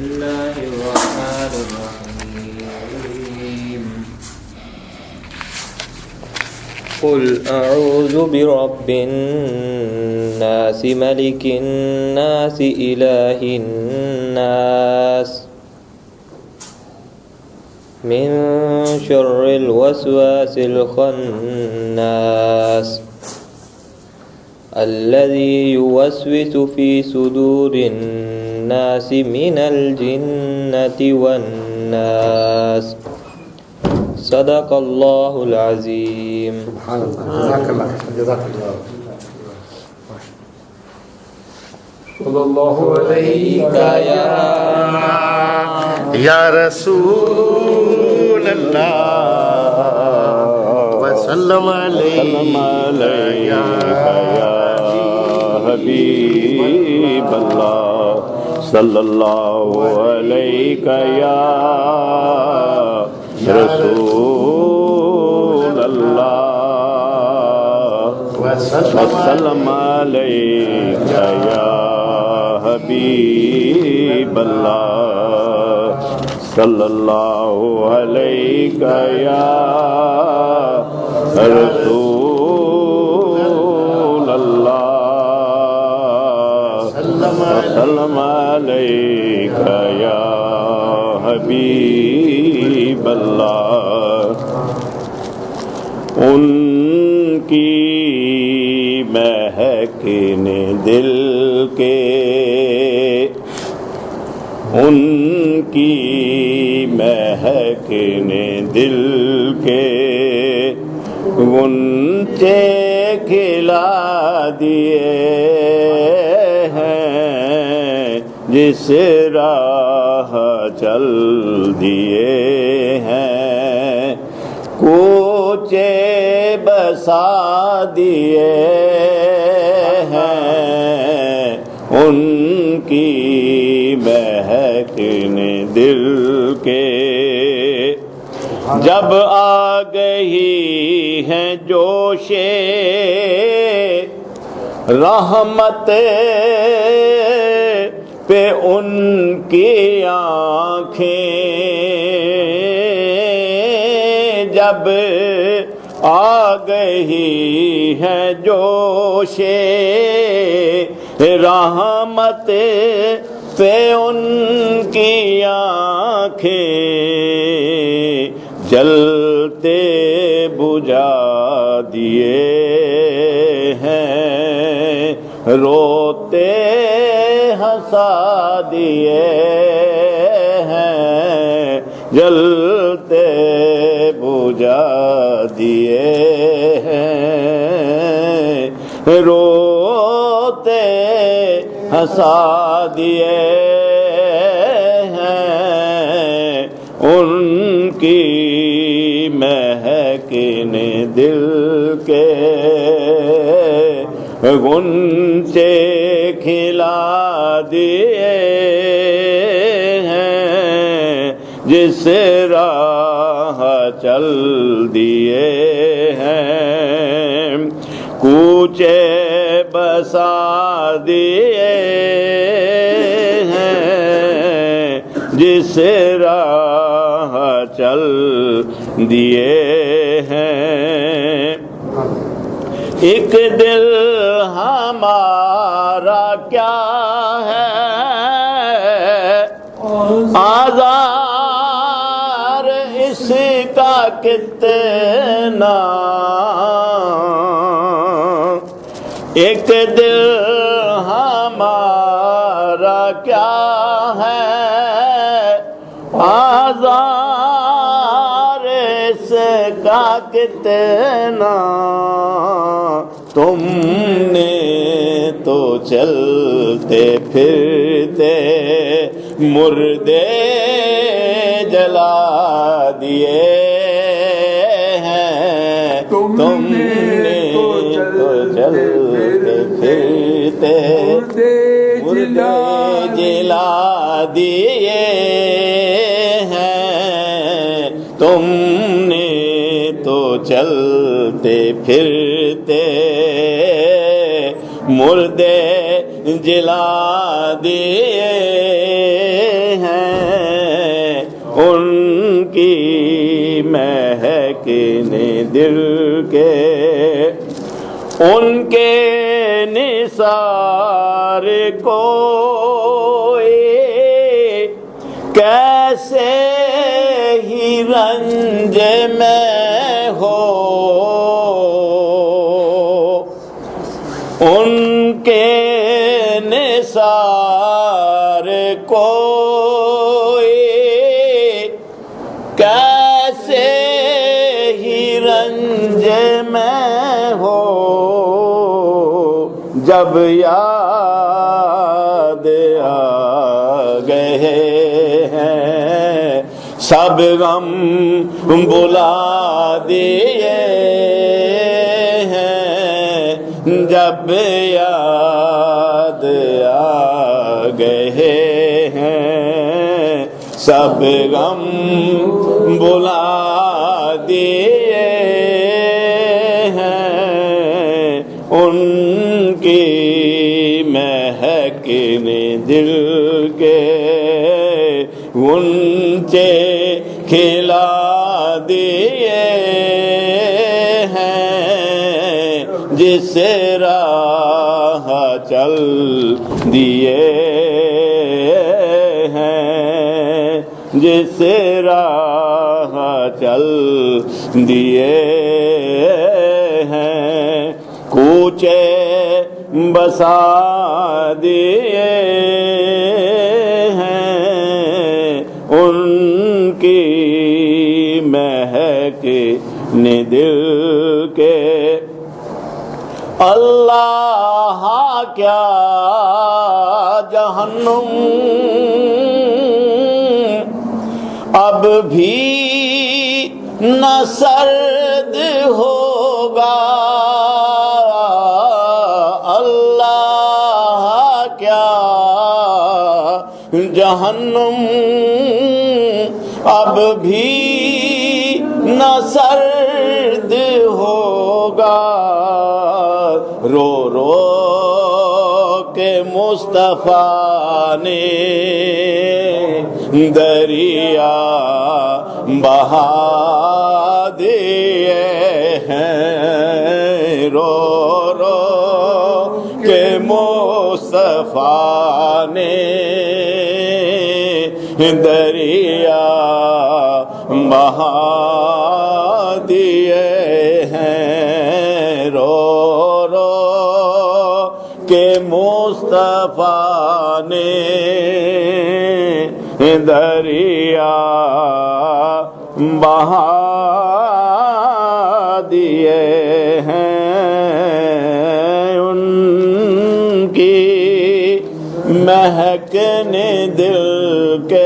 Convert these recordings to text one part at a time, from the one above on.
الله الرحمن الرحيم قل أعوذ برب الناس ملك الناس إله الناس من شر الوسواس الخناس الذي يوسوس في صدور الناس من الجنة والناس صدق الله العظيم. سبحان الله. جزاك الله جزاك الله. صلی اللہ علیہ یا رسول اللہ وسلم علیہ یا حبیب اللہ صلی اللہ علیہ یا رسول اللہ وسلم علیہ یا حبیب اللہ صلی اللہ علیہ یا رسول اللہ وسلم علیہ یا حبیب اللہ. ان کی مہک نے دل کے ان کی مہک نے دل کے غنچے کھلا دیے ہیں جس راہ چل دیے ہیں کوچے بسا دیے ہیں ان کی مہک نے دل کے. جب آ گئی ہیں جوش رحمت پہ ان کی آنکھیں جب آ گئی ہیں جوش رحمت پہ ان کی آنکھیں جلتے بجھا دیے ہیں روتے ہنسا دیے ہیں جلتے بجھا دیے ہیں روتے ہنسا دیے ہیں ان کی مہک نے دل کے غنچے کھلا دیے ہیں جس راہ چل دیے ہیں کوچے بسا دیے ہیں جس راہ چل دیے ہیں. ایک دل ہمارا کیا ہے آزار اس کا کتنا ایک دل ہمارا کیا ہے آزار اس کا کتنا تم نے تو چلتے پھرتے مردے جلا دیے ہیں تم نے تو چلتے پھرتے مردے جلا دیے ہیں تم نے تو چلتے پھرتے مردے جلا دیے ہیں کی مہکنے دل کے ان کے نثار کو کیسے ہی رنج میں ہو ان کے نثار کو کیسے ہی رنج میں ہو جب یاد آ گئے ہیں سب غم بلا دیے ہیں جب یاد آ گئے ہیں سب غم بلا دیے ہیں ان کی مہکنے دل کے غنچے کھلا دیے ہیں جس راہ چل دیے ہیں جس راہ چل دیے ہیں کوچے بسا دیے ہیں ان کی مہکنے دل کے اللہ کیا جہنم اب بھی نہ سرد ہوگا اللہ کیا جہنم اب بھی نہ سرد ہوگا رو رو کے مصطفیٰ نے دریا بہا دیے ہیں رو رو کے مصطفیٰ نے دریا بہا دیے ہیں رو رو کے مصطفیٰ نے دریا بہا دیے ہیں ان کی مہکنے دل کے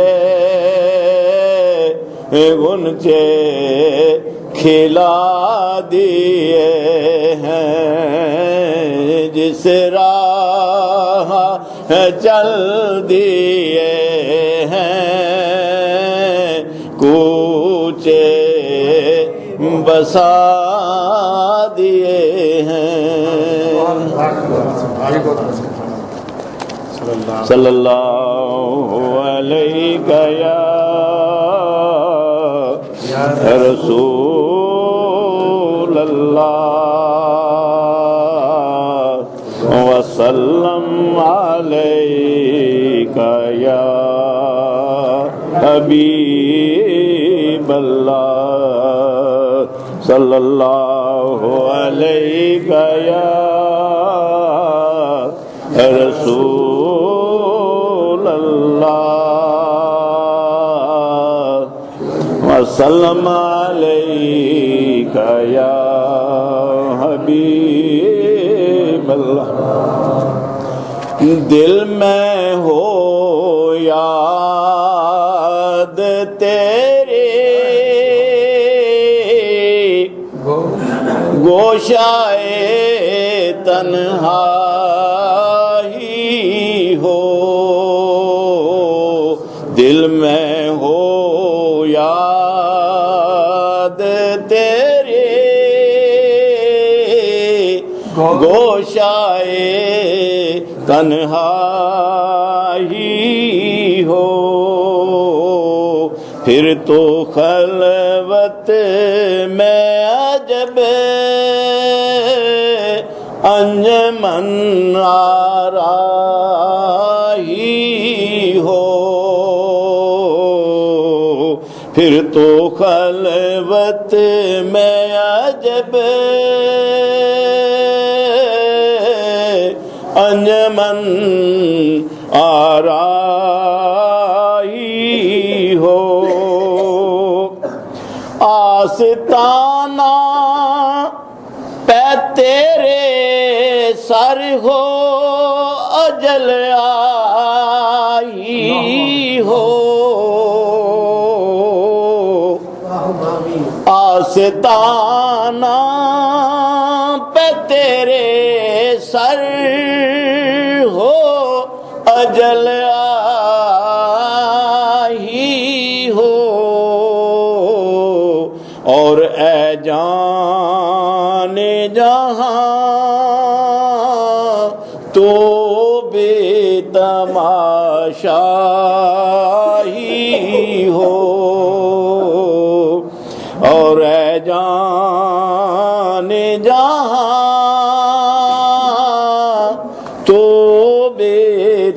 غنچے کھلا دیے ہیں جس راہ چل دیے ہیں کوچے بسا دیے ہیں صلی اللہ علیہ یا رسول اللہ وسلم علیک یا حبیب اللہ صلی اللہ علیہ یا رسول اللہ وسلم علیک یا حبیب اللہ دل میں ہو یاد تیرے گوشائے تنہائی ہو دل میں ہو یاد تیرے گوشائے تنہائی ہو پھر تو خلوت میں عجب انجمن آرائی ہو، پھر تو خلوت میں عجب انجمن آرائی ہو، آستانہ پہ تیرے سر ہو اجل آئی ہو، آستانہ پہ تیرے سر ہو اجل آئی ہو، اور اے جان جہاں تو بے تماشائی ہو، اور اے جان جہاں تو بے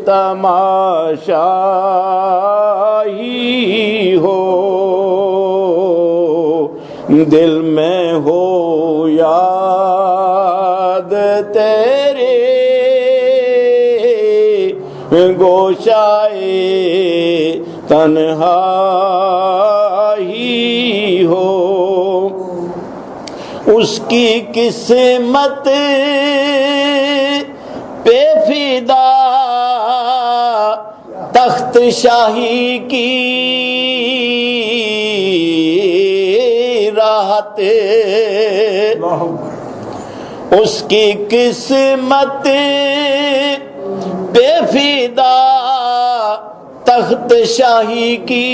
تماشائی ہو، دل میں ہو یاد تیرے گوشائے تنہائی ہو، اس کی قسمت پہ فدا تخت شاہی کی راحت، اس کی قسمت بے فدا تخت شاہی کی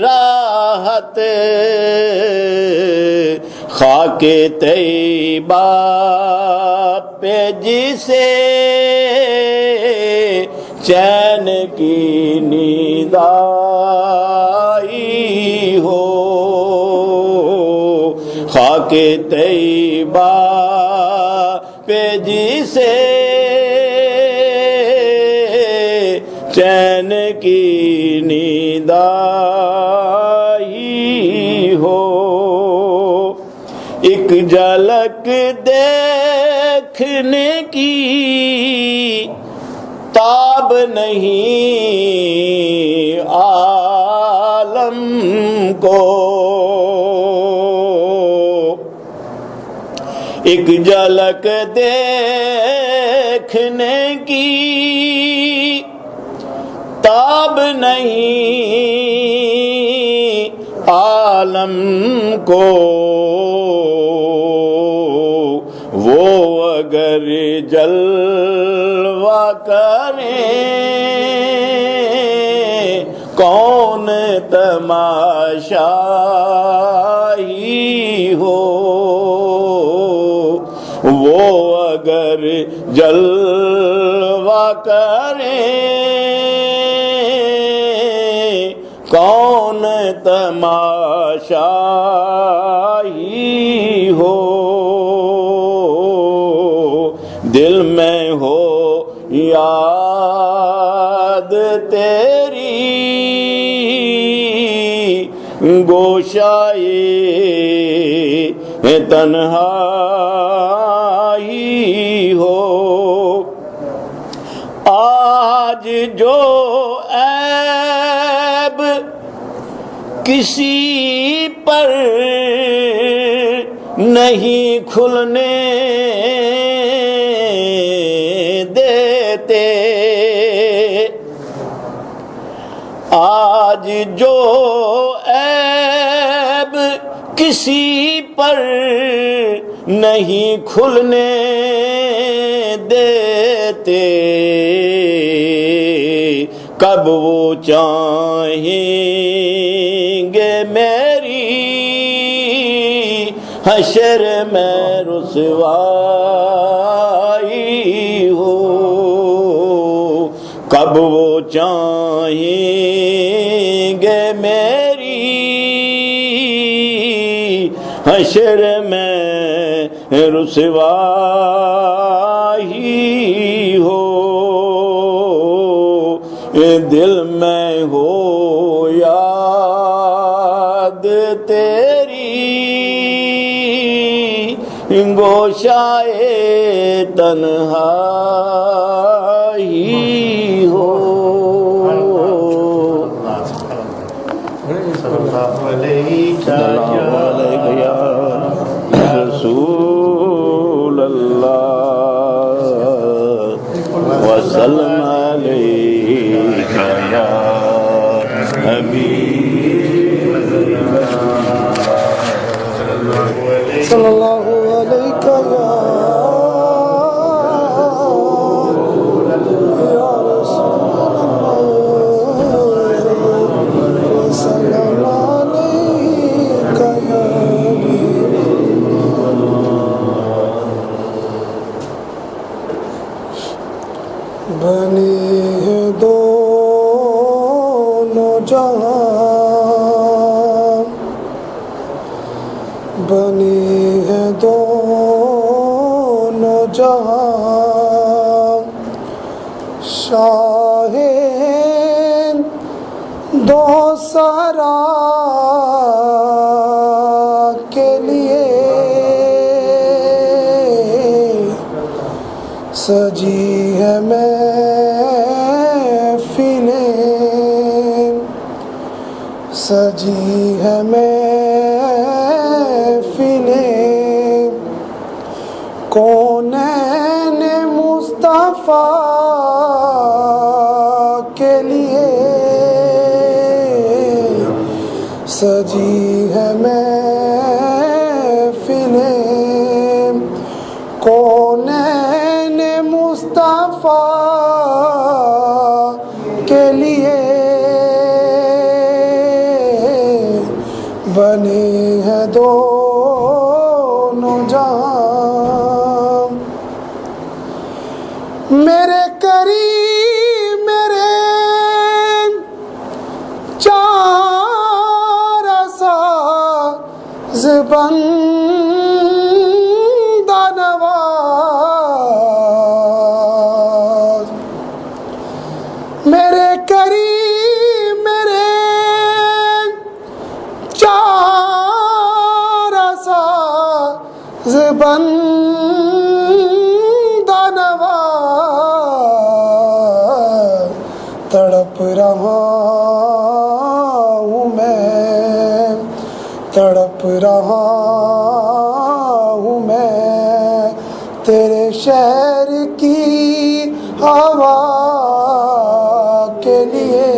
راحت، خاک طیبہ پہ جسے چین کی نیند آئی ہو، خاک طیبہ پہ جسے چین کی نیند آئی ہو، ایک جھلک دیکھنے کی تاب نہیں عالم کو، ایک جھلک دیکھنے کی تاب نہیں عالم کو، وہ اگر جلوہ کریں کون تماشائی ہو، وہ اگر جلوہ کریں کون تماشائی ہو، دل میں ہو یاد تیری گوشائے تنہائی ہو، آج جو عیب کسی پر نہیں کھلنے دیتے، آج جو عیب کسی پر نہیں کھلنے دیتے، کب وہ چاہیں گے میری حشر میں رسوائی ہو، کب وہ چاہیں میری حشر میں رسوائی ہو، دل میں ہو یاد تیری، گوشائے تنہائی ہو۔ یا رسول اللہ وسلم علیک یا حبیب صلی اللہ علیہ یا رسول اللہ وسلم علیک یا بنی ہے دونوں جہاں، بنی ہے دونوں جہاں، شاہ دو سرا کے لیے سجی ہے محفلیں، سجی ہے محفلیں، کونین مصطفیٰ کے لیے سجی ہے محفلیں، کونین مصطفیٰ کے لیے بنی ہے دونوں جہاں، میرے قریب میرے چار ساز بندہ نواز، میرے قریب میرے چار ساز بندہ نواز، تڑپ رہا ہوں میں، تڑپ رہا ہوں میں تیرے شہر کی ہوا کے لیے،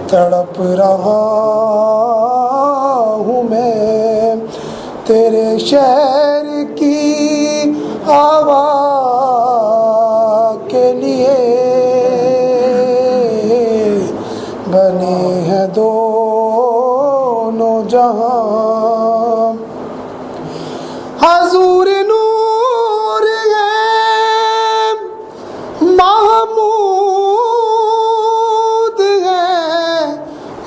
تڑپ رہا ہوں میں تیرے شہر کی ہوا کے لیے، بنے ہیں دونوں جہاں، حضور نور ہے محمود ہے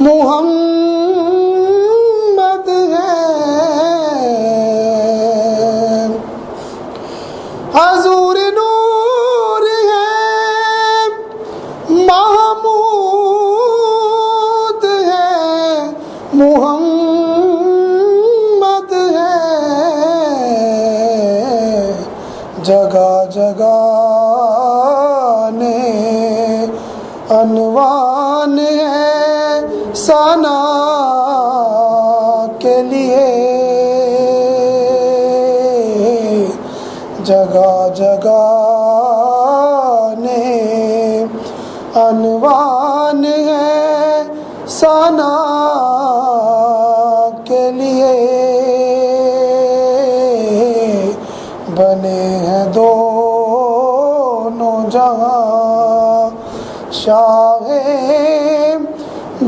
محمد ہے، حضور نور ہے محمود ہے محمد ہے، جگہ جگہ نے عنوان ہے ثنا کے لیے، جگہ جگہ نے عنوان ہے ثنا کے لیے، بنے ہیں دونوں جہاں، شاہ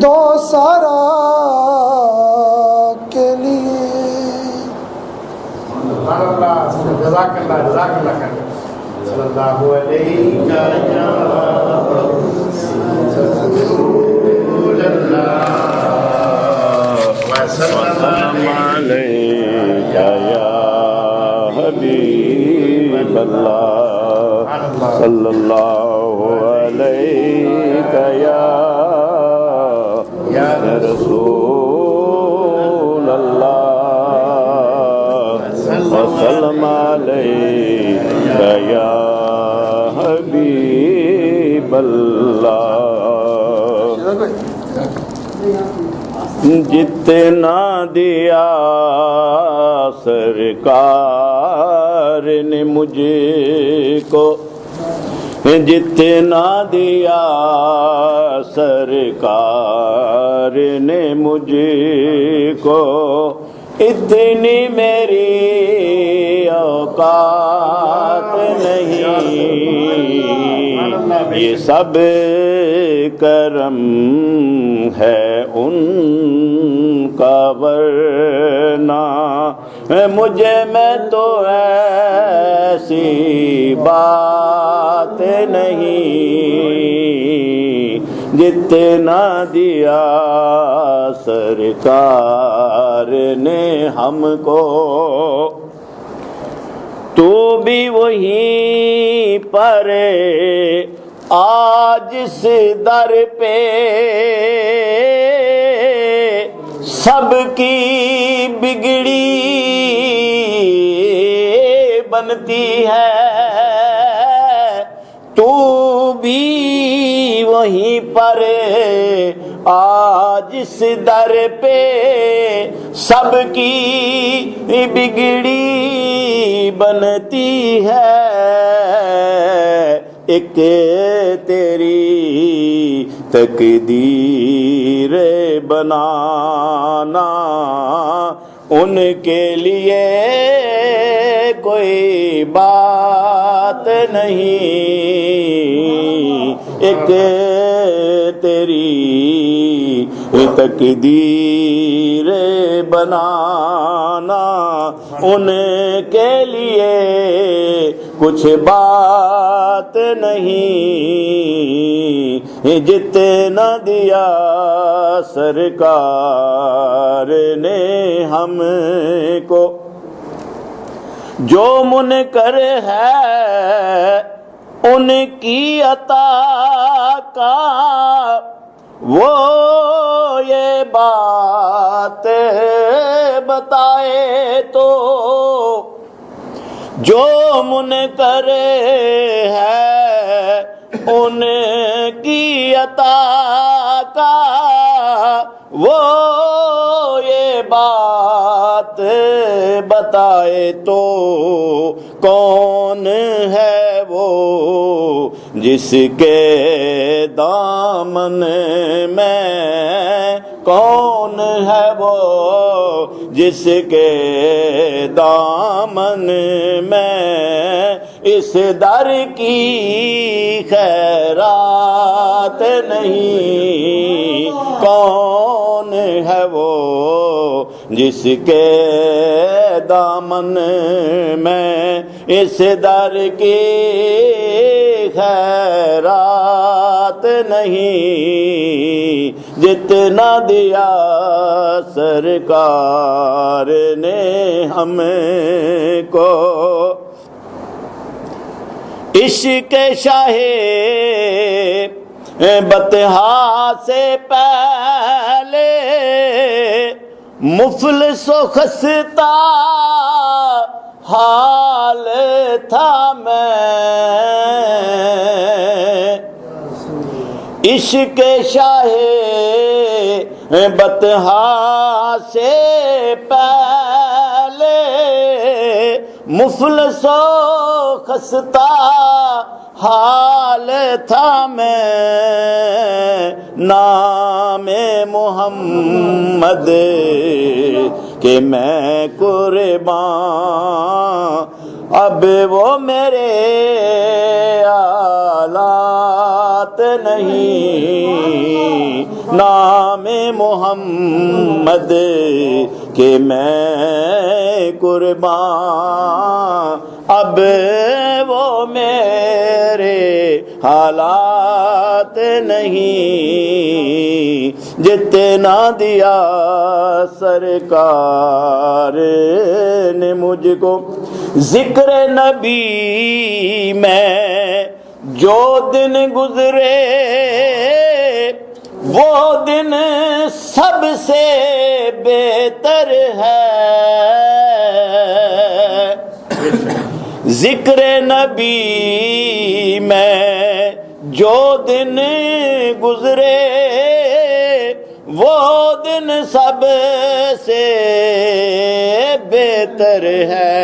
دو سرا کے لیے۔ جزاک اللہ خیر صلی اللہ علیہ وسلم۔ وسلم عليك يا حبيب الله صلى الله عليك يا رسول الله وسلم عليك يا حبيب الله جتنا دیا سرکار نے مجھ کو، جتنا دیا سرکار نے مجھ کو، اتنی میری اوقات نہیں، یہ سب کرم ہے ان کا، ورنہ مجھے میں تو ایسی بات نہیں، جتنا دیا سرکار نے ہم کو، تو بھی وہیں پر آج اس در پہ سب کی بگڑی بنتی ہے، تو بھی وہیں پر آج اس در پہ سب کی بگڑی بنتی ہے، ایک تیری تقدیر بنانا ان کے لیے کوئی بات نہیں، ایک تیری تقدیر بنانا ان کے لیے کچھ بات نہیں، جتنا دیا سرکار نے ہم کو، جو منکر ہے ان کی عطا کا وہ یہ بات بتائے تو، جو منکر ہے ان کی عطا کا وہ یہ بات بتائے تو، کون ہے وہ جس کے دامن میں، کون ہے وہ جس کے دامن میں اس در کی خیرات نہیں، کون ہے وہ جس کے دامن میں اس در کی خیرات نہیں، جتنا دیا سرکار نے ہم کو، عشق شاہ بطحا سے پہلے مفلس و خستہ حال تھا میں، عشق شاہ بطحا سے پہلے مفلس و خستہ حال تھا میں، نام محمد کہ میں قربان، اب وہ میرے آلات نہیں، نام محمد کہ میں قربان، اب وہ میرے حالات نہیں، جتنا دیا سرکار نے مجھ کو. ذکر نبی میں جو دن گزرے وہ دن سب سے بہتر ہے. ذکر نبی میں جو دن گزرے وہ دن سب سے بہتر ہے.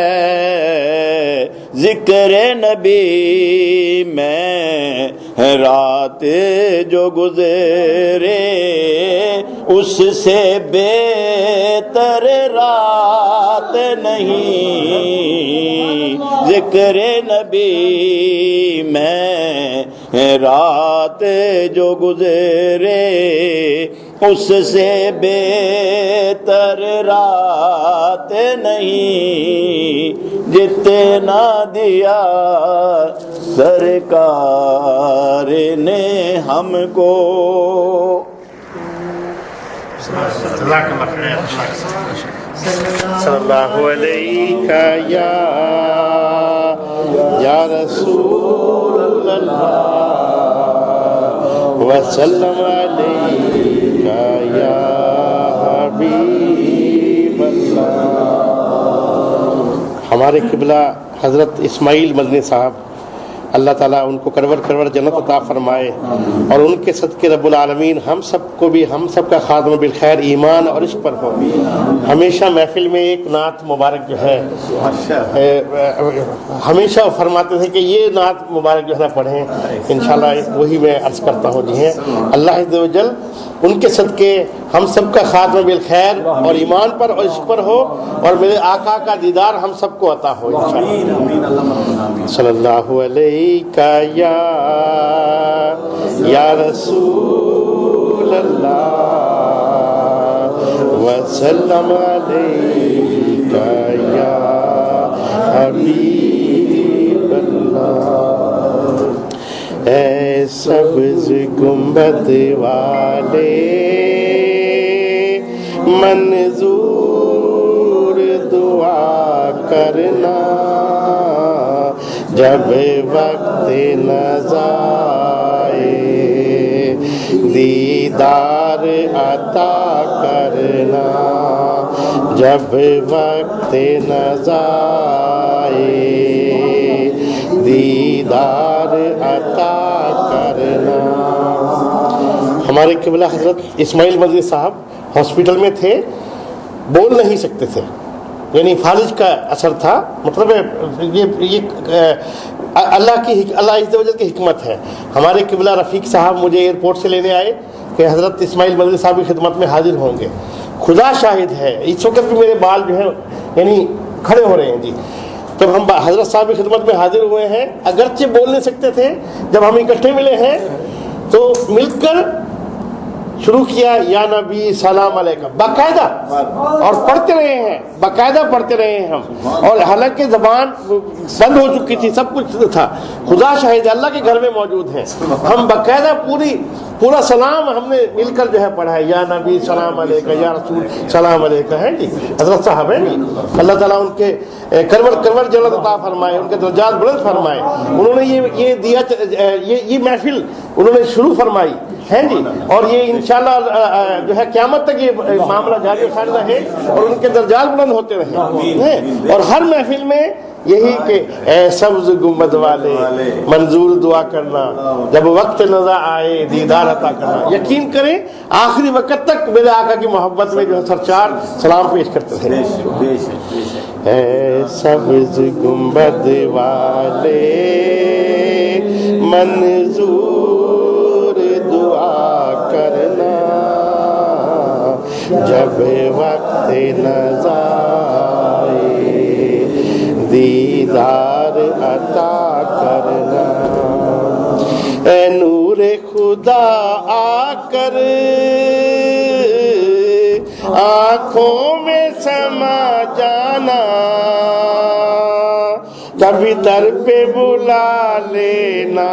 ذکر نبی میں رات جو گزرے اس سے بہتر رات نہیں. ذکر نبی میں رات جو گزرے اس سے بہتر رات نہیں. جتنا دیا سرکار نے ہم کو. صلی اللہ علیہ یا رسول اللہ وسلم علیہ یا حبیب اللہ. ہمارے قبلہ حضرت اسماعیل مدنی صاحب اللہ تعالیٰ ان کو کرور کرور جنت عطا فرمائے اور ان کے صدقے رب العالمین ہم سب کو بھی ہم سب کا خاتمہ بالخیر ایمان اور عشق پر ہو. ہمیشہ محفل میں ایک نعت مبارک جو ہے ہمیشہ فرماتے تھے کہ یہ نعت مبارک جو ہے نا پڑھیں انشاءاللہ وہی میں عرض کرتا ہوں. جی ہیں اللہ عز و جل ان کے صدقے ہم سب کا خاتمہ بالخیر اور ایمان پر اور عشق پر ہو اور میرے آقا کا دیدار ہم سب کو عطا ہو انشاءاللہ. صلی اللہ علیہ یا رسول اللہ وسلم علیہ یا حبیب اللہ. اے سبز گنبد والے منظور دعا کرنا جب وقت نظائے دیدار عطا کرنا جب وقت نظائے دیدار عطا کرنا. ہمارے قبلہ حضرت اسماعیل مدنی صاحب ہاسپٹل میں تھے, بول نہیں سکتے تھے, یعنی فالج کا اثر تھا. مطلب یہ اللہ عز و جل کی حکمت ہے. ہمارے قبلہ رفیق صاحب مجھے ایئرپورٹ سے لینے آئے کہ حضرت اسماعیل مدنی صاحب کی خدمت میں حاضر ہوں گے. خدا شاہد ہے اس وقت بھی میرے بال جو ہیں یعنی کھڑے ہو رہے ہیں. جی جب ہم حضرت صاحب کی خدمت میں حاضر ہوئے ہیں, اگرچہ بول نہیں سکتے تھے, جب ہم اکٹھے ملے ہیں تو مل کر شروع کیا یا نبی سلام علیکم باقاعدہ, اور پڑھتے رہے ہیں, باقاعدہ پڑھتے رہے ہیں ہم. اور حالانکہ زبان بند ہو چکی تھی, سب کچھ تھا. خدا شاہد اللہ کے گھر میں موجود ہیں, ہم باقاعدہ پورا سلام ہم نے مل کر جو ہے پڑھا ہے. یا نبی سلام علیکم یا رسول سلام علیکم ہے. جی حضرت صاحب ہیں, اللہ تعالیٰ ان کے کرور جنت عطا فرمائے, ان کے درجات بلند فرمائے. انہوں نے یہ دیا, یہ محفل انہوں نے شروع فرمائی ہے جی, اور یہ انشاءاللہ جو ہے قیامت تک یہ معاملہ جاری و ساری رہے اور ان کے درجات بلند ہوتے رہے. اور ہر محفل میں یہی کہ اے سبز گنبد والے منظور دعا کرنا جب وقت نظر آئے دیدار عطا کرنا. یقین کریں آخری وقت تک میرے آقا کی محبت میں جو ہے سرچار سلام پیش کرتے تھے. اے سبز گنبد والے منظور دعا کرنا جب وقت نظر دیدار عطا کرنا. اے نور خدا آ کر آنکھوں میں سما جانا, کبھی در پہ بلا لینا,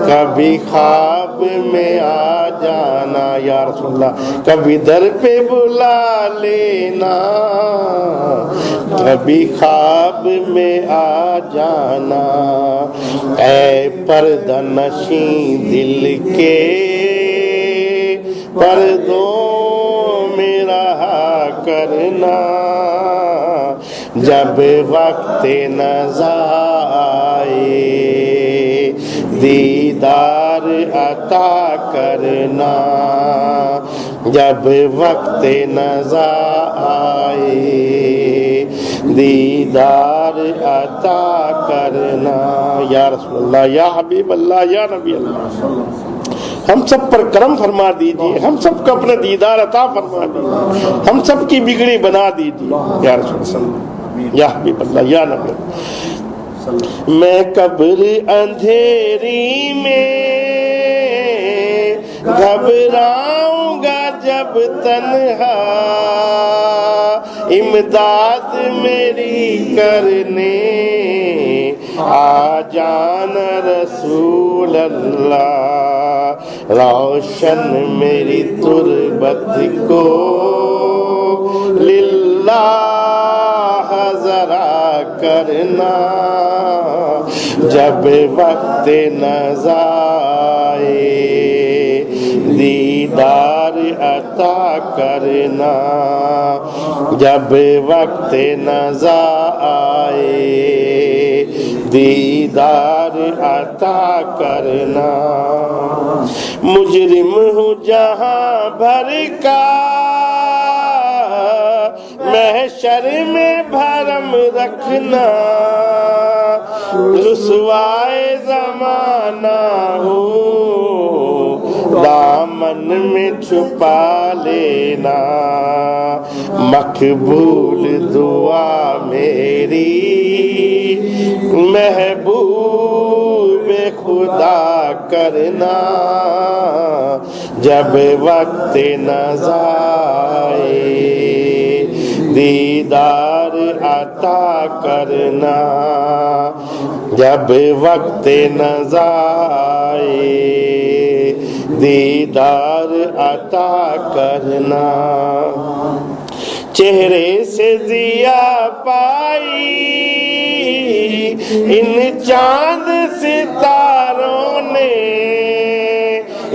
کبھی خواب میں آ جانا یا رسول اللہ، کبھی در پہ بلا لینا، کبھی خواب میں آ جانا، اے پردہ نشیں دل کے پردوں میں رہا کرنا، جب وقت نزا آئے دیدار عطا کرنا، جب وقت نزا آئے دیدار عطا کرنا یا رسول اللہ، یا حبیب اللہ، یا نبی اللہ، ہم سب پر کرم فرما دیجئے، ہم سب کو اپنا دیدار عطا فرما دیجئے، ہم سب کی بگڑی بنا دیجئے یا رسول اللہ، یا حبیب اللہ، یا نبی اللہ۔ میں قبر اندھیری میں گھبراؤں گا جب تنہا، امداد میری کرنے آ جانا رسول اللہ، روشن میری تربت کو للہ ذرا کرنا، جب وقت نزا آئے دیدار عطا کرنا، جب وقت نزا آئے دیدار عطا کرنا، مجرم ہوں جہاں بھر کا محشر میں بھرم رکھنا، رسوائے زمانہ ہوں دامن میں چھپا لینا، مقبول دعا میری محبوب خدا کرنا، جب وقت نزا آئے دیدار عطا کرنا، جب وقت نزا آئے دیدار عطا کرنا، چہرے سے ضیا پائی ان چاند ستاروں نے،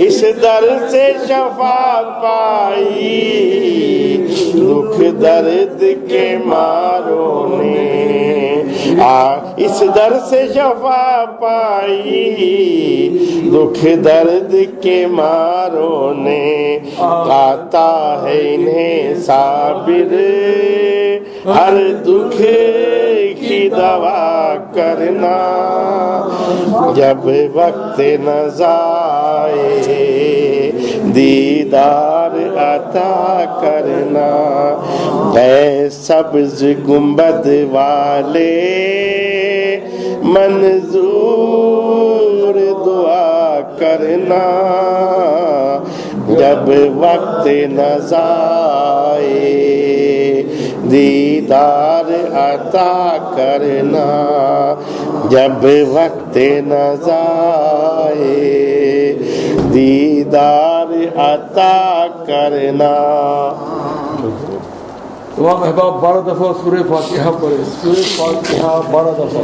اس در سے شفا پائی دکھ درد کے ماروں نے، اس در سے شفا پائی دکھ درد کے ماروں نے، آتا ہے انہیں صابر ہر دکھ کی دوا کرنا، جب وقت نزا آئے دیدار عطا کرنا، اے سبز گنبد والے منظور دعا کرنا، جب وقت نزا آئے دیدار عطا کرنا، جب وقت نزا آئے دیدار عطا کرنا۔ تمام احباب 12 دفعہ سورہ فاتحہ پڑھے، سورہ فاتحہ 12 دفعہ۔